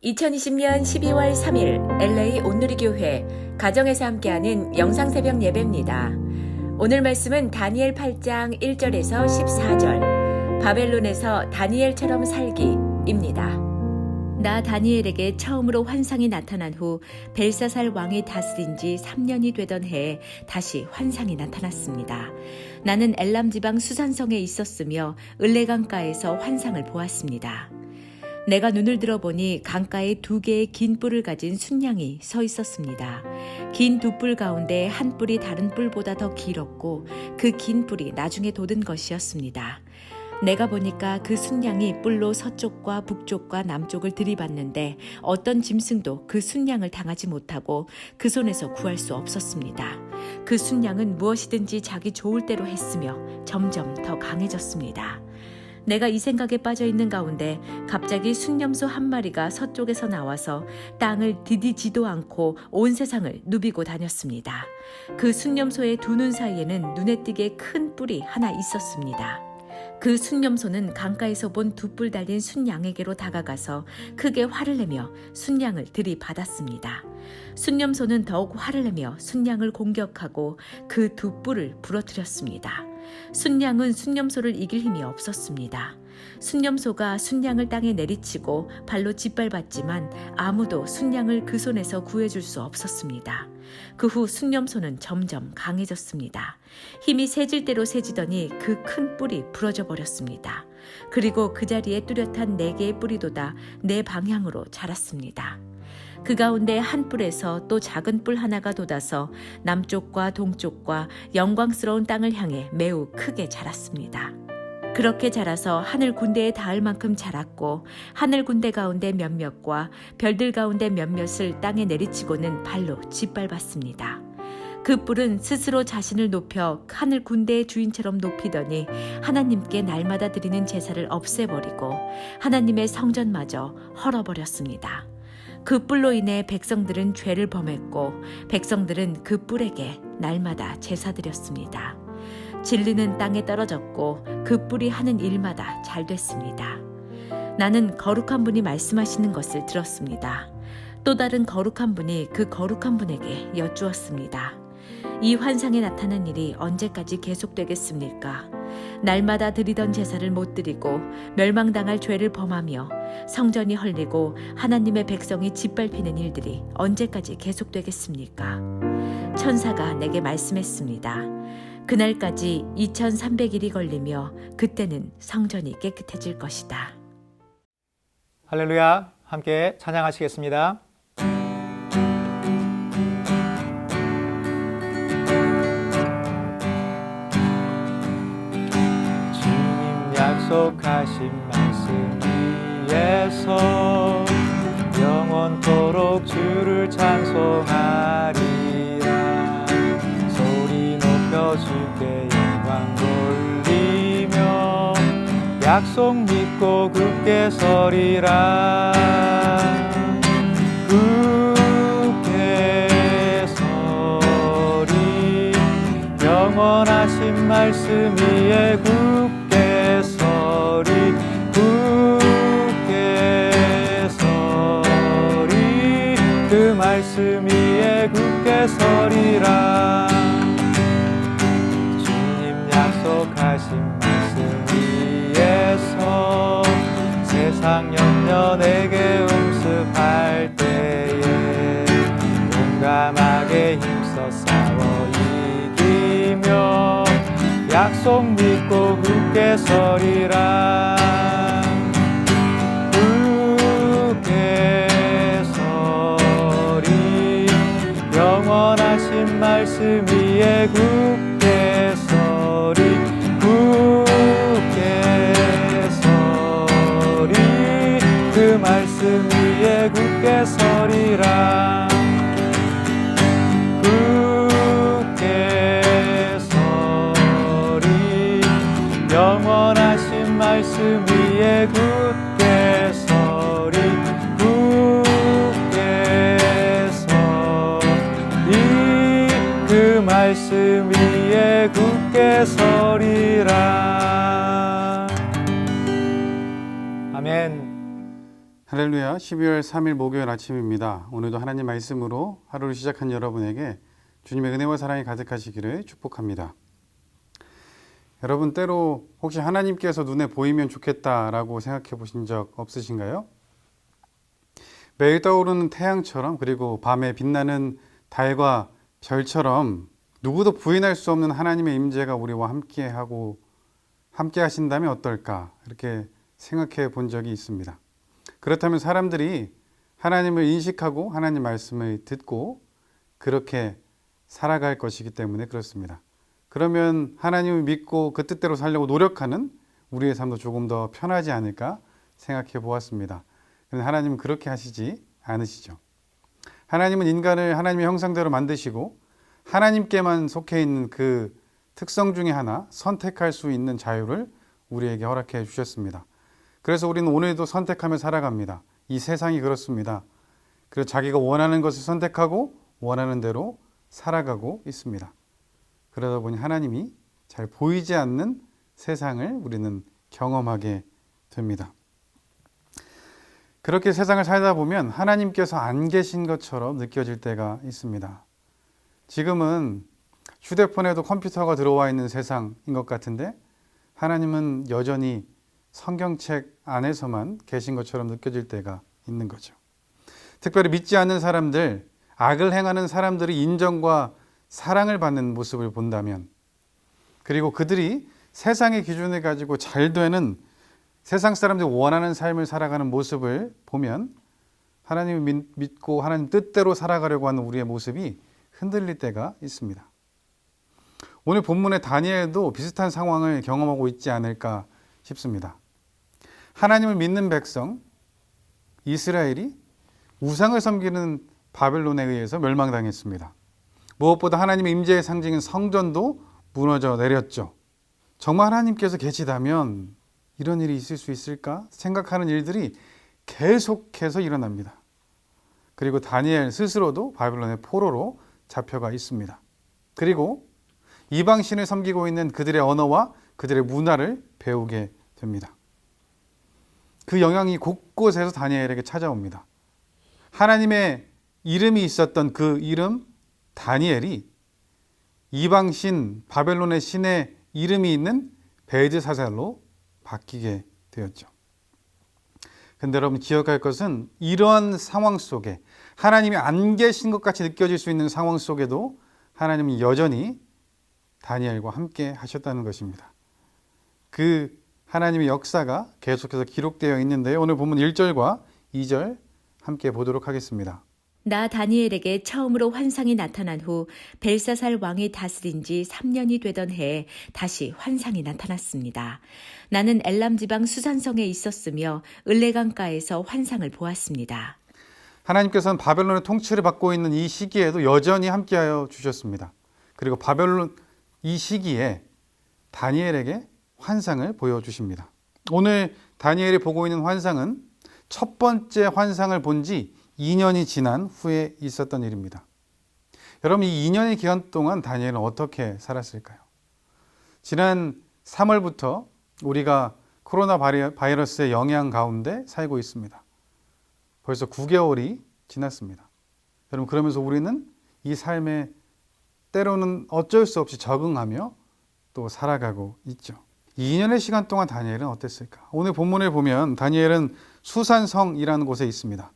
2020년 12월 3일 LA 온누리교회 가정에서 함께하는 영상새벽 예배입니다. 오늘 말씀은 다니엘 8장 1절에서 14절 바벨론에서 다니엘처럼 살기입니다. 나 다니엘에게 처음으로 환상이 나타난 후 벨사살 왕이 다스린 지 3년이 되던 해에 다시 환상이 나타났습니다. 나는 엘람 지방 수산성에 있었으며 을레강가에서 환상을 보았습니다. 내가 눈을 들어보니 강가에 2개의 긴 뿔을 가진 순양이 서 있었습니다. 긴 2뿔 가운데 한 뿔이 다른 뿔보다 더 길었고 그 긴 뿔이 나중에 돋은 것이었습니다. 내가 보니까 그 순양이 뿔로 서쪽과 북쪽과 남쪽을 들이받는데 어떤 짐승도 그 순양을 당하지 못하고 그 손에서 구할 수 없었습니다. 그 순양은 무엇이든지 자기 좋을 대로 했으며 점점 더 강해졌습니다. 내가 이 생각에 빠져 있는 가운데 갑자기 순념소 한 마리가 서쪽에서 나와서 땅을 디디지도 않고 온 세상을 누비고 다녔습니다. 그 순념소의 2눈 사이에는 눈에 띄게 큰 뿔이 하나 있었습니다. 그 순념소는 강가에서 본 2뿔 달린 순양에게로 다가가서 크게 화를 내며 순양을 들이받았습니다. 순념소는 더욱 화를 내며 순양을 공격하고 그 2뿔을 부러뜨렸습니다. 순양은 순념소를 이길 힘이 없었습니다. 순념소가 순양을 땅에 내리치고 발로 짓밟았지만 아무도 순양을 그 손에서 구해줄 수 없었습니다. 그 후 순념소는 점점 강해졌습니다. 힘이 세질 대로 세지더니 그 큰 뿔이 부러져 버렸습니다. 그리고 그 자리에 뚜렷한 4개의 뿔이 돋아 4방향으로 자랐습니다. 그 가운데 한 뿔에서 또 작은 뿔 하나가 돋아서 남쪽과 동쪽과 영광스러운 땅을 향해 매우 크게 자랐습니다. 그렇게 자라서 하늘 군대에 닿을 만큼 자랐고 하늘 군대 가운데 몇몇과 별들 가운데 몇몇을 땅에 내리치고는 발로 짓밟았습니다. 그 뿔은 스스로 자신을 높여 하늘 군대의 주인처럼 높이더니 하나님께 날마다 드리는 제사를 없애버리고 하나님의 성전마저 헐어버렸습니다. 그 뿔로 인해 백성들은 죄를 범했고 백성들은 그 뿔에게 날마다 제사드렸습니다. 진리는 땅에 떨어졌고 그 뿔이 하는 일마다 잘 됐습니다. 나는 거룩한 분이 말씀하시는 것을 들었습니다. 또 다른 거룩한 분이 그 거룩한 분에게 여쭈었습니다. 이 환상에 나타난 일이 언제까지 계속되겠습니까? 날마다 드리던 제사를 못 드리고 멸망당할 죄를 범하며 성전이 헐리고 하나님의 백성이 짓밟히는 일들이 언제까지 계속되겠습니까? 천사가 내게 말씀했습니다. 그날까지 2300일이 걸리며 그때는 성전이 깨끗해질 것이다. 할렐루야, 함께 찬양하시겠습니다. 주님 약속하신 말씀 위에서 영원토록 주를 찬송하리라. 소리 높여 주께 영광 돌리며 약속 믿고 굳게 서리라. 굳게 서리 영원하신 말씀 위에 굳게 서리. 굳게 서리 그 말씀 위에 굳게 서리라. 주님 약속하신 말씀 위에서 세상 염려 내게 음습할 때에 용감하게 힘써 싸워 이기며 약속 믿고 굳게 서리라. 굳게 서리 영원하신 말씀 위에 굳게 서리. 굳게 서리 그 말씀 위에 굳게 서리라. 굳게 서리 영원하신 말씀 위에 굳게 서리. 굳게 서리 그 말씀 위에 굳게 서리라. 아멘. 할렐루야, 12월 3일 목요일 아침입니다. 오늘도 하나님 말씀으로 하루를 시작한 여러분에게 주님의 은혜와 사랑이 가득하시기를 축복합니다. 여러분, 때로 혹시 하나님께서 눈에 보이면 좋겠다라고 생각해 보신 적 없으신가요? 매일 떠오르는 태양처럼, 그리고 밤에 빛나는 달과 별처럼 누구도 부인할 수 없는 하나님의 임재가 우리와 함께 하신다면 어떨까, 이렇게 생각해 본 적이 있습니다. 그렇다면 사람들이 하나님을 인식하고 하나님 말씀을 듣고 그렇게 살아갈 것이기 때문에 그렇습니다. 그러면 하나님을 믿고 그 뜻대로 살려고 노력하는 우리의 삶도 조금 더 편하지 않을까 생각해 보았습니다. 그런데 하나님은 그렇게 하시지 않으시죠. 하나님은 인간을 하나님의 형상대로 만드시고 하나님께만 속해 있는 그 특성 중에 하나, 선택할 수 있는 자유를 우리에게 허락해 주셨습니다. 그래서 우리는 오늘도 선택하며 살아갑니다. 이 세상이 그렇습니다. 그래서 자기가 원하는 것을 선택하고 원하는 대로 살아가고 있습니다. 그러다 보니 하나님이 잘 보이지 않는 세상을 우리는 경험하게 됩니다. 그렇게 세상을 살다 보면 하나님께서 안 계신 것처럼 느껴질 때가 있습니다. 지금은 휴대폰에도 컴퓨터가 들어와 있는 세상인 것 같은데 하나님은 여전히 성경책 안에서만 계신 것처럼 느껴질 때가 있는 거죠. 특별히 믿지 않는 사람들, 악을 행하는 사람들이 인정과 사랑을 받는 모습을 본다면, 그리고 그들이 세상의 기준을 가지고 잘 되는 세상 사람들이 원하는 삶을 살아가는 모습을 보면 하나님을 믿고 하나님 뜻대로 살아가려고 하는 우리의 모습이 흔들릴 때가 있습니다. 오늘 본문의 다니엘도 비슷한 상황을 경험하고 있지 않을까 싶습니다. 하나님을 믿는 백성 이스라엘이 우상을 섬기는 바벨론에 의해서 멸망당했습니다. 무엇보다 하나님의 임재의 상징인 성전도 무너져 내렸죠. 정말 하나님께서 계시다면 이런 일이 있을 수 있을까 생각하는 일들이 계속해서 일어납니다. 그리고 다니엘 스스로도 바벨론의 포로로 잡혀가 있습니다. 그리고 이방신을 섬기고 있는 그들의 언어와 그들의 문화를 배우게 됩니다. 그 영향이 곳곳에서 다니엘에게 찾아옵니다. 하나님의 이름이 있었던 그 이름 다니엘이 이방신 바벨론의 신의 이름이 있는 벨드사살로 바뀌게 되었죠. 그런데 여러분 기억할 것은 이러한 상황 속에 하나님이 안 계신 것 같이 느껴질 수 있는 상황 속에도 하나님은 여전히 다니엘과 함께 하셨다는 것입니다. 그 하나님의 역사가 계속해서 기록되어 있는데요. 오늘 본문 1절과 2절 함께 보도록 하겠습니다. 나 다니엘에게 처음으로 환상이 나타난 후 벨사살 왕이 다스린 지 3년이 되던 해에 다시 환상이 나타났습니다. 나는 엘람 지방 수산성에 있었으며 을레강가에서 환상을 보았습니다. 하나님께서는 바벨론의 통치를 받고 있는 이 시기에도 여전히 함께하여 주셨습니다. 그리고 바벨론 이 시기에 다니엘에게 환상을 보여주십니다. 오늘 다니엘이 보고 있는 환상은 첫 번째 환상을 본 지 2년이 지난 후에 있었던 일입니다. 여러분, 이 2년의 기간 동안 다니엘은 어떻게 살았을까요? 지난 3월부터 우리가 코로나 바이러스의 영향 가운데 살고 있습니다. 벌써 9개월이 지났습니다. 여러분, 그러면서 우리는 이 삶에 때로는 어쩔 수 없이 적응하며 또 살아가고 있죠. 2년의 시간 동안 다니엘은 어땠을까? 오늘 본문을 보면 다니엘은 수산성이라는 곳에 있습니다.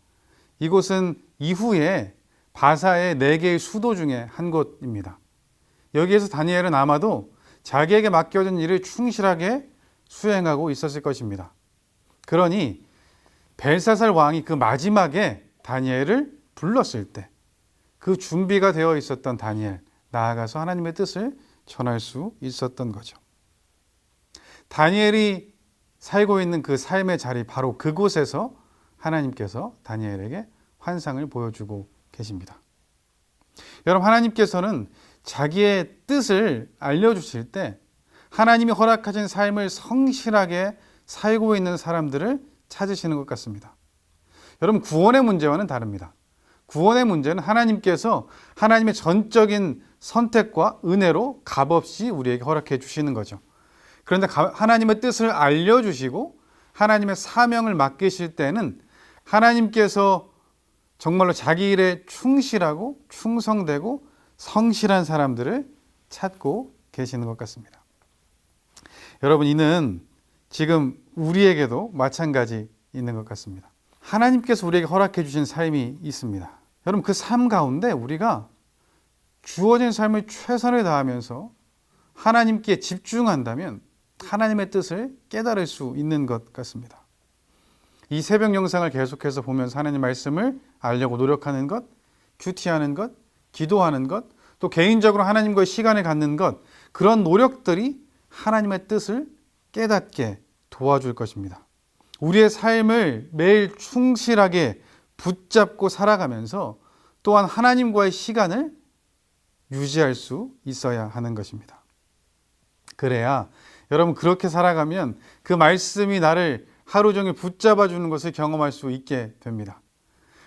이곳은 이후에 바사의 4개의 수도 중에 한 곳입니다. 여기에서 다니엘은 아마도 자기에게 맡겨진 일을 충실하게 수행하고 있었을 것입니다. 그러니 벨사살 왕이 그 마지막에 다니엘을 불렀을 때 그 준비가 되어 있었던 다니엘, 나아가서 하나님의 뜻을 전할 수 있었던 거죠. 다니엘이 살고 있는 그 삶의 자리, 바로 그곳에서 하나님께서 다니엘에게 환상을 보여주고 계십니다. 여러분, 하나님께서는 자기의 뜻을 알려주실 때 하나님이 허락하신 삶을 성실하게 살고 있는 사람들을 찾으시는 것 같습니다. 여러분, 구원의 문제와는 다릅니다. 구원의 문제는 하나님께서 하나님의 전적인 선택과 은혜로 값없이 우리에게 허락해 주시는 거죠. 그런데 하나님의 뜻을 알려주시고 하나님의 사명을 맡기실 때는 하나님께서 정말로 자기 일에 충실하고 충성되고 성실한 사람들을 찾고 계시는 것 같습니다. 여러분, 이는 지금 우리에게도 마찬가지 있는 것 같습니다. 하나님께서 우리에게 허락해 주신 삶이 있습니다. 여러분, 그 삶 가운데 우리가 주어진 삶을 최선을 다하면서 하나님께 집중한다면 하나님의 뜻을 깨달을 수 있는 것 같습니다. 이 새벽 영상을 계속해서 보면서 하나님 말씀을 알려고 노력하는 것, 큐티하는 것, 기도하는 것, 또 개인적으로 하나님과의 시간을 갖는 것, 그런 노력들이 하나님의 뜻을 깨닫게 도와줄 것입니다. 우리의 삶을 매일 충실하게 붙잡고 살아가면서 또한 하나님과의 시간을 유지할 수 있어야 하는 것입니다. 그래야 여러분, 그렇게 살아가면 그 말씀이 나를 하루 종일 붙잡아 주는 것을 경험할 수 있게 됩니다.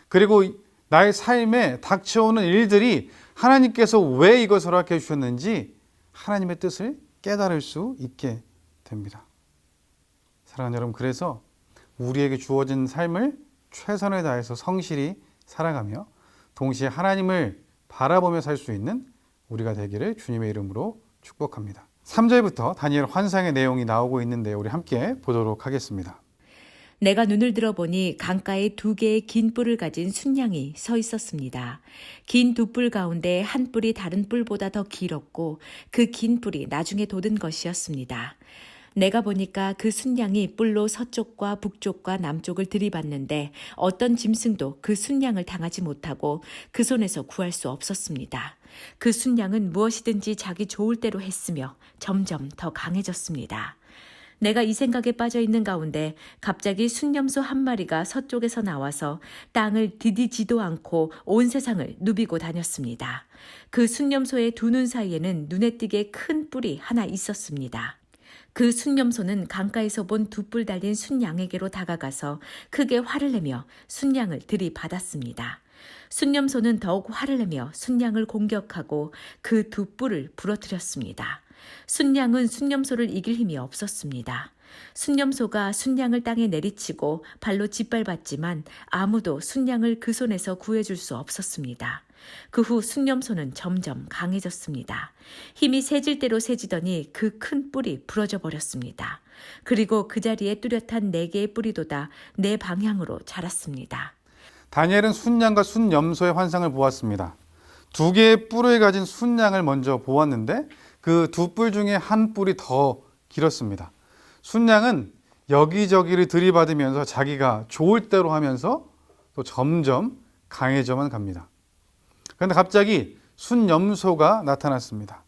그리고 나의 삶에 닥쳐오는 일들이 하나님께서 왜 이것을 허락해 주셨는지 하나님의 뜻을 깨달을 수 있게 됩니다. 사랑하는 여러분, 그래서 우리에게 주어진 삶을 최선을 다해서 성실히 살아가며 동시에 하나님을 바라보며 살 수 있는 우리가 되기를 주님의 이름으로 축복합니다. 3절부터 다니엘 환상의 내용이 나오고 있는데 우리 함께 보도록 하겠습니다. 내가 눈을 들어보니 강가에 2개의 긴 뿔을 가진 순양이 서 있었습니다. 긴 2뿔 가운데 한 뿔이 다른 뿔보다 더 길었고 그 긴 뿔이 나중에 돋은 것이었습니다. 내가 보니까 그 순양이 뿔로 서쪽과 북쪽과 남쪽을 들이받는데 어떤 짐승도 그 순양을 당하지 못하고 그 손에서 구할 수 없었습니다. 그 순양은 무엇이든지 자기 좋을 대로 했으며 점점 더 강해졌습니다. 내가 이 생각에 빠져 있는 가운데 갑자기 순념소 한 마리가 서쪽에서 나와서 땅을 디디지도 않고 온 세상을 누비고 다녔습니다. 그 순념소의 2눈 사이에는 눈에 띄게 큰 뿔이 하나 있었습니다. 그 순념소는 강가에서 본 2뿔 달린 순양에게로 다가가서 크게 화를 내며 순양을 들이받았습니다. 순념소는 더욱 화를 내며 순양을 공격하고 그 2뿔을 부러뜨렸습니다. 순양은 순념소를 이길 힘이 없었습니다. 순념소가 순양을 땅에 내리치고 발로 짓밟았지만 아무도 순양을 그 손에서 구해줄 수 없었습니다. 그 후 순념소는 점점 강해졌습니다. 힘이 세질 대로 세지더니 그 큰 뿔이 부러져 버렸습니다. 그리고 그 자리에 뚜렷한 4개의 뿔이 돋아 4방향으로 자랐습니다. 다니엘은 순양과 순염소의 환상을 보았습니다. 2개의 뿔을 가진 순양을 먼저 보았는데 그 2뿔 중에 한 뿔이 더 길었습니다. 순양은 여기저기를 들이받으면서 자기가 좋을 대로 하면서 또 점점 강해져만 갑니다. 그런데 갑자기 순염소가 나타났습니다.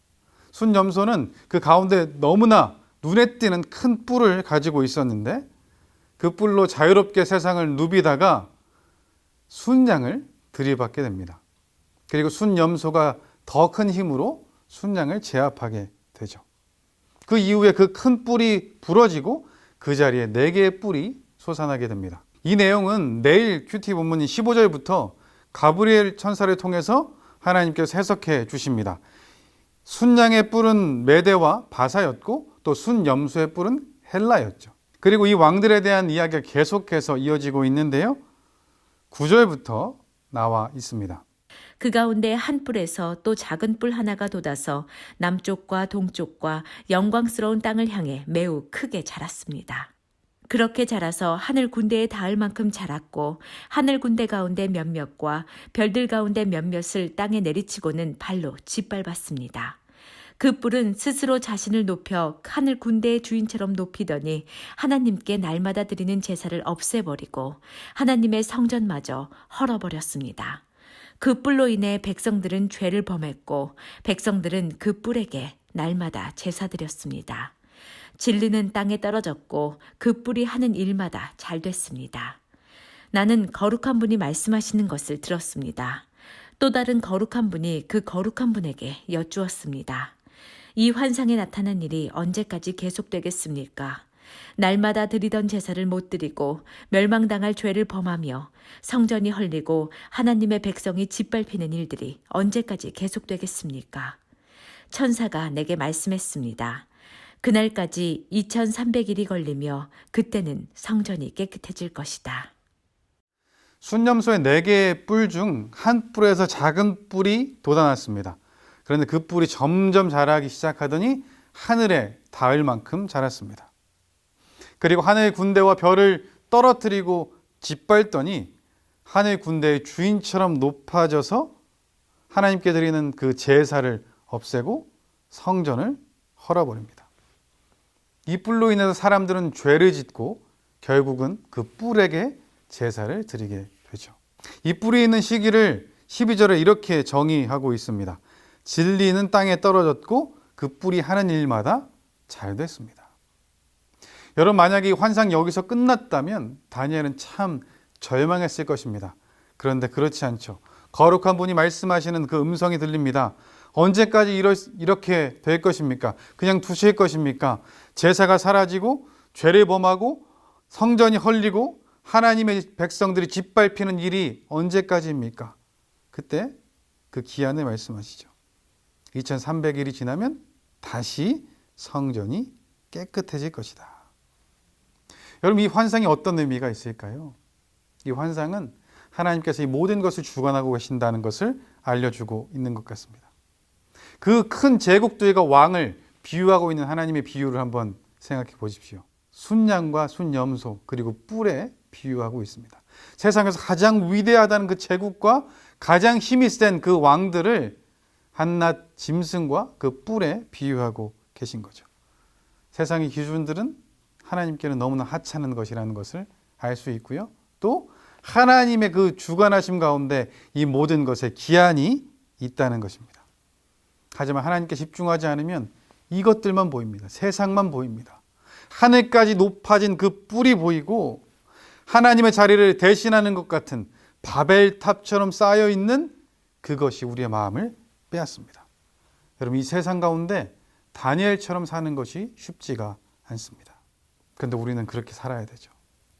순염소는 그 가운데 너무나 눈에 띄는 큰 뿔을 가지고 있었는데 그 뿔로 자유롭게 세상을 누비다가 순양을 들이받게 됩니다. 그리고 순염소가 더 큰 힘으로 순양을 제압하게 되죠. 그 이후에 그 큰 뿔이 부러지고 그 자리에 4개의 뿔이 솟아나게 됩니다. 이 내용은 내일 큐티 본문인 15절부터 가브리엘 천사를 통해서 하나님께서 해석해 주십니다. 순양의 뿔은 메대와 바사였고 또 순염소의 뿔은 헬라였죠. 그리고 이 왕들에 대한 이야기가 계속해서 이어지고 있는데요. 9절부터 나와 있습니다. 그 가운데 한 뿔에서 또 작은 뿔 하나가 돋아서 남쪽과 동쪽과 영광스러운 땅을 향해 매우 크게 자랐습니다. 그렇게 자라서 하늘 군대에 닿을 만큼 자랐고 하늘 군대 가운데 몇몇과 별들 가운데 몇몇을 땅에 내리치고는 발로 짓밟았습니다. 그 뿔은 스스로 자신을 높여 하늘 군대의 주인처럼 높이더니 하나님께 날마다 드리는 제사를 없애버리고 하나님의 성전마저 헐어버렸습니다. 그 뿔로 인해 백성들은 죄를 범했고 백성들은 그 뿔에게 날마다 제사 드렸습니다. 진리는 땅에 떨어졌고 그 뿔이 하는 일마다 잘 됐습니다. 나는 거룩한 분이 말씀하시는 것을 들었습니다. 또 다른 거룩한 분이 그 거룩한 분에게 여쭈었습니다. 이 환상에 나타난 일이 언제까지 계속되겠습니까? 날마다 드리던 제사를 못 드리고 멸망당할 죄를 범하며 성전이 헐리고 하나님의 백성이 짓밟히는 일들이 언제까지 계속되겠습니까? 천사가 내게 말씀했습니다. 그날까지 2300일이 걸리며 그때는 성전이 깨끗해질 것이다. 순념소의 4개의 뿔 중 한 뿔에서 작은 뿔이 돋아났습니다. 그런데 그 뿔이 점점 자라기 시작하더니 하늘에 닿을 만큼 자랐습니다. 그리고 하늘 군대와 별을 떨어뜨리고 짓밟더니 하늘 군대의 주인처럼 높아져서 하나님께 드리는 그 제사를 없애고 성전을 헐어버립니다. 이 뿔로 인해서 사람들은 죄를 짓고 결국은 그 뿔에게 제사를 드리게 되죠. 이 뿔이 있는 시기를 12절에 이렇게 정의하고 있습니다. 진리는 땅에 떨어졌고 그 뿔이 하는 일마다 잘 됐습니다. 여러분, 만약에 이 환상이 여기서 끝났다면 다니엘은 참 절망했을 것입니다. 그런데 그렇지 않죠. 거룩한 분이 말씀하시는 그 음성이 들립니다. 언제까지 이렇게 될 것입니까? 그냥 두실 것입니까? 제사가 사라지고 죄를 범하고 성전이 헐리고 하나님의 백성들이 짓밟히는 일이 언제까지입니까? 그때 그 기한을 말씀하시죠. 2300일이 지나면 다시 성전이 깨끗해질 것이다. 여러분, 이 환상이 어떤 의미가 있을까요? 이 환상은 하나님께서 이 모든 것을 주관하고 계신다는 것을 알려주고 있는 것 같습니다. 그 큰 제국들과 왕을 비유하고 있는 하나님의 비유를 한번 생각해 보십시오. 순양과 순염소 그리고 뿔에 비유하고 있습니다. 세상에서 가장 위대하다는 그 제국과 가장 힘이 센 그 왕들을 한낱 짐승과 그 뿔에 비유하고 계신 거죠. 세상의 기준들은 하나님께는 너무나 하찮은 것이라는 것을 알 수 있고요. 또 하나님의 그 주관하심 가운데 이 모든 것에 기한이 있다는 것입니다. 하지만 하나님께 집중하지 않으면 이것들만 보입니다. 세상만 보입니다. 하늘까지 높아진 그 뿔이 보이고 하나님의 자리를 대신하는 것 같은 바벨탑처럼 쌓여있는 그것이 우리의 마음을 빼앗습니다. 여러분, 이 세상 가운데 다니엘처럼 사는 것이 쉽지가 않습니다. 그런데 우리는 그렇게 살아야 되죠.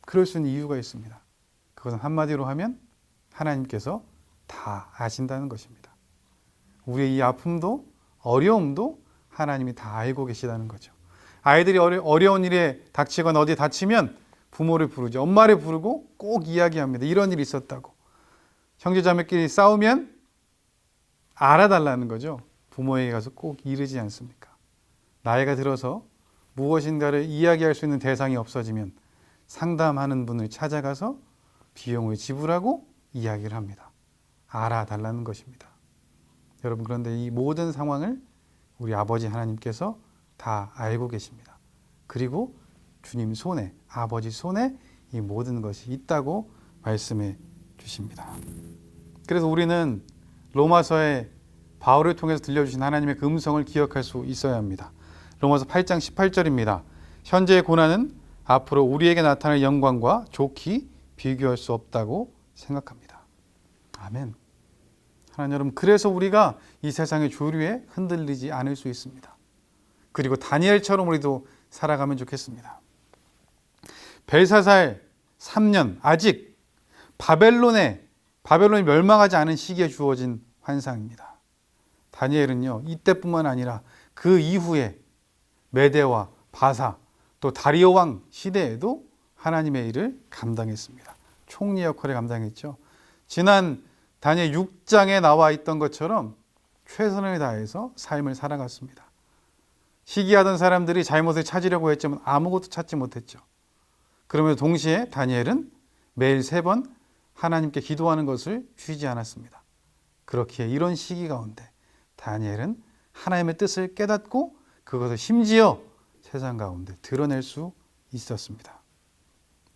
그럴 수 있는 이유가 있습니다. 그것은 한마디로 하면 하나님께서 다 아신다는 것입니다. 우리의 이 아픔도 어려움도 하나님이 다 알고 계시다는 거죠. 아이들이 어려운 일에 닥치거나 어디에 다치면 부모를 부르죠. 엄마를 부르고 꼭 이야기합니다. 이런 일이 있었다고. 형제자매끼리 싸우면 알아달라는 거죠. 부모에게 가서 꼭 이르지 않습니까? 나이가 들어서 무엇인가를 이야기할 수 있는 대상이 없어지면 상담하는 분을 찾아가서 비용을 지불하고 이야기를 합니다. 알아달라는 것입니다. 여러분, 그런데 이 모든 상황을 우리 아버지 하나님께서 다 알고 계십니다. 그리고 주님 손에, 아버지 손에 이 모든 것이 있다고 말씀해 주십니다. 그래서 우리는 로마서에 바울을 통해서 들려주신 하나님의 그 음성을 기억할 수 있어야 합니다. 로마서 8장 18절입니다. 현재의 고난은 앞으로 우리에게 나타날 영광과 좋게 비교할 수 없다고 생각합니다. 아멘. 하나님 여러분, 그래서 우리가 이 세상의 조류에 흔들리지 않을 수 있습니다. 그리고 다니엘처럼 우리도 살아가면 좋겠습니다. 벨사살 3년, 아직 바벨론이 멸망하지 않은 시기에 주어진 환상입니다. 다니엘은요, 이때뿐만 아니라 그 이후에 메대와 바사 또 다리오 왕 시대에도 하나님의 일을 감당했습니다. 총리 역할을 감당했죠. 지난 다니엘 6장에 나와 있던 것처럼 최선을 다해서 삶을 살아갔습니다. 시기하던 사람들이 잘못을 찾으려고 했지만 아무것도 찾지 못했죠. 그러면서 동시에 다니엘은 매일 3번 하나님께 기도하는 것을 쉬지 않았습니다. 그렇기에 이런 시기 가운데 다니엘은 하나님의 뜻을 깨닫고 그것을 심지어 세상 가운데 드러낼 수 있었습니다.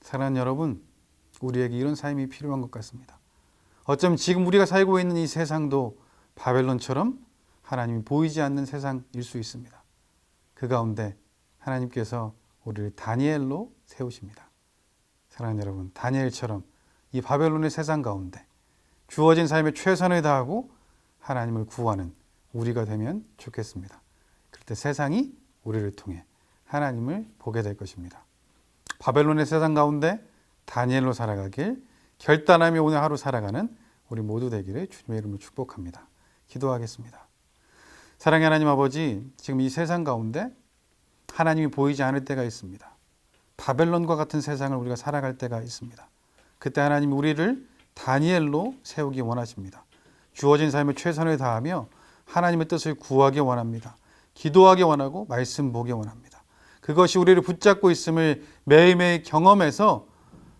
사랑하는 여러분, 우리에게 이런 삶이 필요한 것 같습니다. 어쩌면 지금 우리가 살고 있는 이 세상도 바벨론처럼 하나님이 보이지 않는 세상일 수 있습니다. 그 가운데 하나님께서 우리를 다니엘로 세우십니다. 사랑하는 여러분, 다니엘처럼 이 바벨론의 세상 가운데 주어진 삶에 최선을 다하고 하나님을 구하는 우리가 되면 좋겠습니다. 그럴 때 세상이 우리를 통해 하나님을 보게 될 것입니다. 바벨론의 세상 가운데 다니엘로 살아가길 결단하며 오늘 하루 살아가는 우리 모두 되기를 주님의 이름으로 축복합니다. 기도하겠습니다. 사랑의 하나님 아버지, 지금 이 세상 가운데 하나님이 보이지 않을 때가 있습니다. 바벨론과 같은 세상을 우리가 살아갈 때가 있습니다. 그때 하나님이 우리를 다니엘로 세우기 원하십니다. 주어진 삶에 최선을 다하며 하나님의 뜻을 구하기 원합니다. 기도하기 원하고 말씀 보기 원합니다. 그것이 우리를 붙잡고 있음을 매일매일 경험해서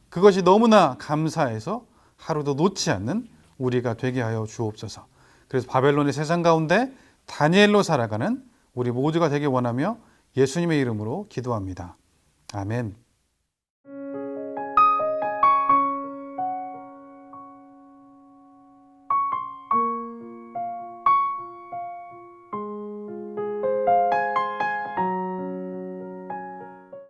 그것이 너무나 감사해서 하루도 놓지 않는 우리가 되게 하여 주옵소서. 그래서 바벨론의 세상 가운데 다니엘로 살아가는 우리 모두가 되기 원하며 예수님의 이름으로 기도합니다. 아멘.